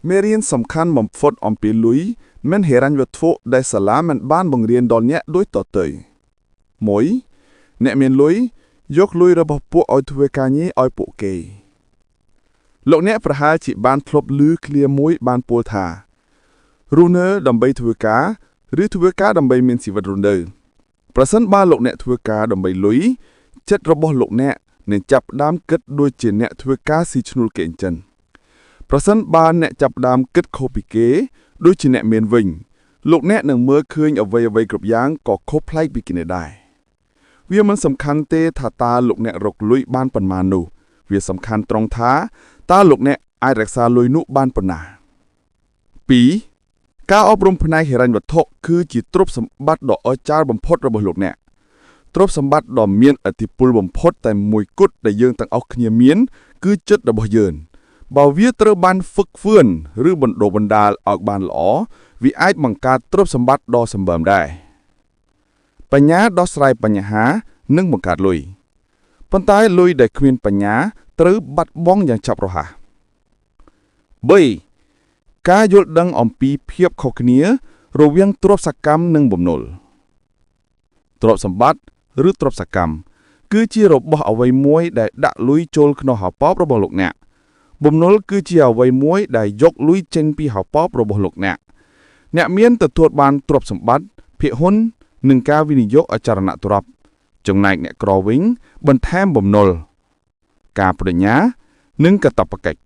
មេរៀនសំខាន់បំផុតអំពីលុយមិនហិរញ្ញវត្ថុដែលសាលាមិនបានបង្រៀនដល់អ្នកដូចតទៅ 1. អ្នកមានលុយយកលុយរបស់ពួកឲ្យធ្វើការងារឲ្យពួកគេលោកអ្នកប្រហែលជាបានធ្លាប់ឮឃ្លាមួយបានពោលថារស់នៅដើម្បីធ្វើការឬធ្វើការដើម្បីមានជីវិតរស់នៅប្រសិនបើលោកអ្នកធ្វើការដើម្បីលុយចិត្តរបស់លោកអ្នកនឹងចាប់ផ្ដើមគិតដូចជាអ្នកធ្វើការស៊ីឈ្នួលគេអញ្ចឹងប្រសិនបើអ្នកចាប់ផ្ដើមគិតខុសពីគេដូចជាអ្នកមានវិញលោកអ្នកនឹងមើលឃើញអ្វីៗគ្រប់យ៉ាងក៏ខុសប្លែកពីគ្នាដែរវាមិនសំខាន់ទេថាតើលោកអ្នករកលុយបានប៉ុន្មាននោះវាសំខាន់ត្រង់ថាតើលោកអ្នកអាចរក្សាលុយនោះបានប៉ុណ្ណា 2. ការអប់រំផ្នែកហិរញ្ញវត្ថុគឺជាទ្រព្យសម្បត្តិដ៏អស្ចារ្យបំផុតរបស់លោកអ្នកទ្រព្យសម្បត្តិដ៏មានឥទ្ធិពលបំផុតតែមួយគត់ដែលយើងទាំងអស់គ្នាមានគឺចិត្តរបស់យើងបើវាត្រូវបានហ្វឹកហ្វឿនឬបណ្ដុះបណ្ដាលឲ្យបានល្អវាអាចបង្កើតទ្រព្យសម្បត្តិដ៏សម្បើមដែរបញ្ញាដោះស្រាយបញ្ហានិងបង្កើតលុយប៉ុន្តែលុយដែលគ្មានបញ្ញាត្រូវបាត់បង់យ៉ាងឆាប់រហ័ស 3. ការយល់ដឹងអំពីភាពខុសគ្នារវាងទ្រព្យសកម្មនិងបំណុលទ្រព្យសម្បត្តិឬទ្រព្យសកម្មគឺជារបស់អ្វីមួយដែលដាក់លុយចូលក្នុងហោប៉ោបរបស់លោកអ្នកបំណុលគឺជាអ្វីមួយដែលយកលុយចេញពីហោប៉ោបរបស់លោកអ្នកមានទទួលបានទ្រព្យសម្បត្តិភាគហ៊ុននិងការវិនិយោគអចលនទ្រព្យចំណែកអ្នកក្រវិញបន្ថែមបំណុលការបដិញ្ញានិងកាតព្វកិច្ច